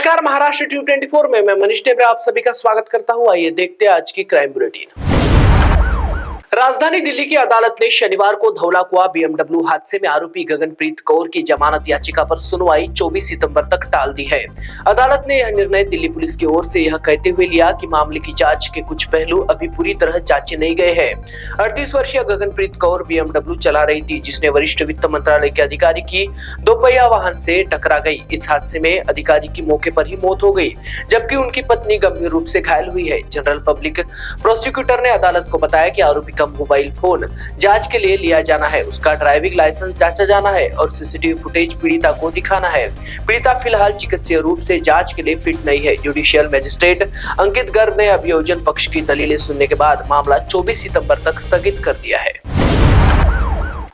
नमस्कार, महाराष्ट्र T24 में मैं मनीष टेबरे आप सभी का स्वागत करता हूं। आइए देखते हैं आज की क्राइम बुलेटिन। राजधानी दिल्ली की अदालत ने शनिवार को धौलाकुआ BMW हादसे में आरोपी गगनप्रीत कौर की जमानत याचिका पर सुनवाई 24 सितंबर तक टाल दी है। अदालत ने यह निर्णय दिल्ली पुलिस की ओर से यह कहते हुए लिया कि मामले की जांच के कुछ पहलू अभी पूरी तरह जांचे नहीं गए हैं। 38 वर्षीय गगनप्रीत कौर BMW चला रही थी, जिसने वरिष्ठ वित्त मंत्रालय के अधिकारी की दोपहिया वाहन से टकरा गई। इस हादसे में अधिकारी की मौके पर ही मौत हो गई, जबकि उनकी पत्नी गंभीर रूप से घायल हुई है। जनरल पब्लिक प्रोसिक्यूटर ने अदालत को बताया कि आरोपी का मोबाइल फोन जांच के लिए लिया जाना है, उसका ड्राइविंग लाइसेंस जांचा जाना है और सीसीटीवी फुटेज पीड़िता को दिखाना है। पीड़िता फिलहाल चिकित्सीय रूप से जांच के लिए फिट नहीं है। जुडिशियल मजिस्ट्रेट अंकित गर्ग ने अभियोजन पक्ष की दलीलें सुनने के बाद मामला 24 सितंबर तक स्थगित कर दिया है।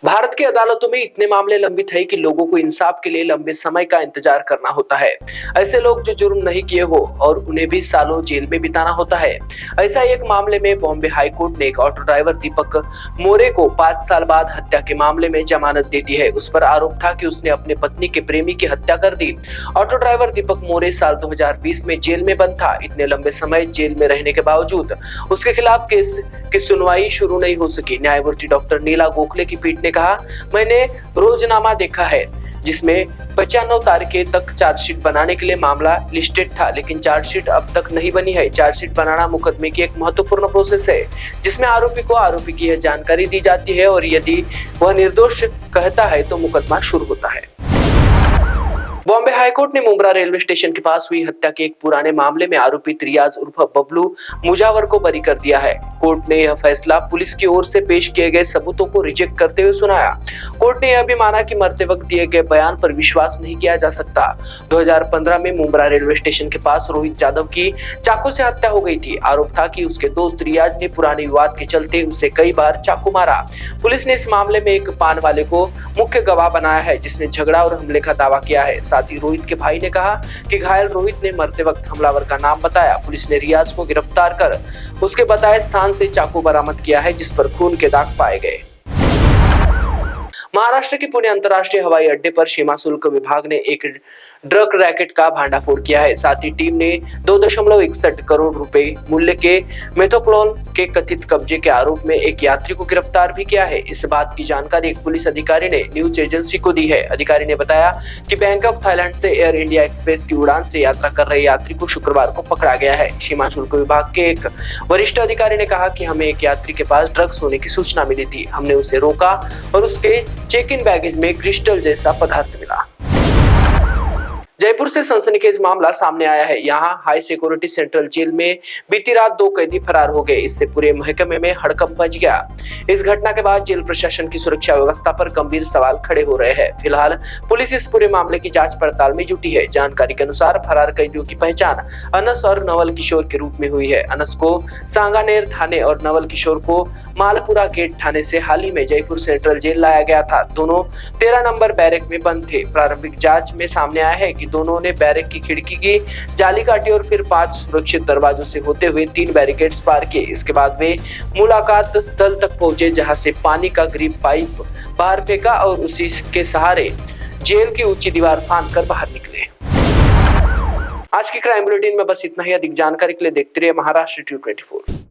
भारत की अदालतों में इतने मामले लंबित है कि लोगों को इंसाफ के लिए लंबे समय का इंतजार करना होता है। ऐसे लोग जो जुर्म नहीं किए हो और उन्हें भी सालों जेल में बिताना होता है। ऐसा एक मामले में बॉम्बे हाई कोर्ट ने एक ऑटो ड्राइवर दीपक मोरे को 5 साल बाद हत्या के मामले में जमानत दे दी है। उस पर आरोप था कि उसने अपने पत्नी के प्रेमी की हत्या कर दी। ऑटो ड्राइवर दीपक मोरे साल 2020 में जेल में बंद था। इतने लंबे समय जेल में रहने के बावजूद उसके खिलाफ केस की सुनवाई शुरू नहीं हो सकी। न्यायमूर्ति डॉक्टर नीला गोखले की पीठ ने कहा, मैंने रोजनामा देखा है जिसमें 95 तारीखें तक चार्जशीट बनाने के लिए मामला लिस्टेड था, लेकिन चार्जशीट अब तक नहीं बनी है। चार्जशीट बनाना मुकदमे की एक महत्वपूर्ण प्रोसेस है, जिसमें आरोपी को आरोपी की यह जानकारी दी जाती है और यदि वह निर्दोष कहता है तो मुकदमा शुरू होता है। बॉम्बे हाईकोर्ट ने मुंब्रा रेलवे स्टेशन के पास हुई हत्या के एक पुराने मामले में आरोपी रियाज उर्फ बबलू मुजावर को बरी कर दिया है। कोर्ट ने यह फैसला पुलिस की ओर से पेश किए गए सबूतों को रिजेक्ट करते हुए सुनाया। कोर्ट ने यह भी माना कि मरते वक्त दिए गए बयान पर विश्वास नहीं किया जा सकता। 2015 में मुंब्रा रेलवे स्टेशन के पास रोहित यादव की चाकू से हत्या हो गई थी। आरोप था कि उसके दोस्त रियाज ने पुराने विवाद के चलते उसे कई बार चाकू मारा। पुलिस ने इस मामले में एक पान वाले को मुख्य गवाह बनाया है, जिसने झगड़ा और हमले का दावा किया है। साथ ही रोहित के भाई ने कहा कि घायल रोहित ने मरते वक्त हमलावर का नाम बताया। पुलिस ने रियाज को गिरफ्तार कर उसके बताए स्थान से चाकू बरामद किया है, जिस पर खून के दाग पाए गए। महाराष्ट्र के पुणे अंतर्राष्ट्रीय हवाई अड्डे पर सीमा शुल्क विभाग ने एक ड्रग रैकेट का भांडाफोड़ किया है। साथ ही टीम ने 2.61 करोड़ रुपए मूल्य के मेथोप्रोन के कथित कब्जे के आरोप में एक यात्री को गिरफ्तार भी किया है। इस बात की जानकारी एक पुलिस अधिकारी ने न्यूज एजेंसी को दी है। अधिकारी ने बताया कि बैंकॉक थाईलैंड से एयर इंडिया एक्सप्रेस की उड़ान से यात्रा कर रहे यात्री को शुक्रवार को पकड़ा गया है। सीमा शुल्क विभाग के एक वरिष्ठ अधिकारी ने कहा कि हमें एक यात्री के पास ड्रग्स होने की सूचना मिली थी। हमने उसे रोका और उसके चेक इन बैगेज में क्रिस्टल जैसा पदार्थ मिला। जयपुर से सनसनीखेज मामला सामने आया है। यहाँ हाई सिक्योरिटी सेंट्रल जेल में बीती रात 2 कैदी फरार हो गए। इससे पूरे महकमे में हड़कंप मच गया। इस घटना के बाद जेल प्रशासन की सुरक्षा व्यवस्था पर गंभीर सवाल खड़े हो रहे हैं। फिलहाल पुलिस इस पूरे मामले की जांच पड़ताल में जुटी है। जानकारी के अनुसार फरार कैदियों की पहचान अनस और नवल किशोर के रूप में हुई है। अनस को सांगानेर थाने और नवल किशोर को मालपुरा गेट थाने से हाल ही में जयपुर सेंट्रल जेल लाया गया था। दोनों 13 नंबर बैरक में बंद थे। प्रारंभिक जांच में सामने आया है कि दोनों ने बैरक की खिड़की की जाली काटी और फिर 5 सुरक्षित दरवाजों से होते हुए 3 बैरिकेड्स पार किए। इसके बाद वे मुलाकात स्थल तक पहुंचे, जहां से पानी का ग्रिप पाइप बाहर फेंका और उसी के सहारे जेल की ऊंची दीवार फांद कर बाहर निकले। आज की क्राइम बुलेटिन में बस इतना ही। अधिक जानकारी के लिए देखते रहिए महाराष्ट्र T24।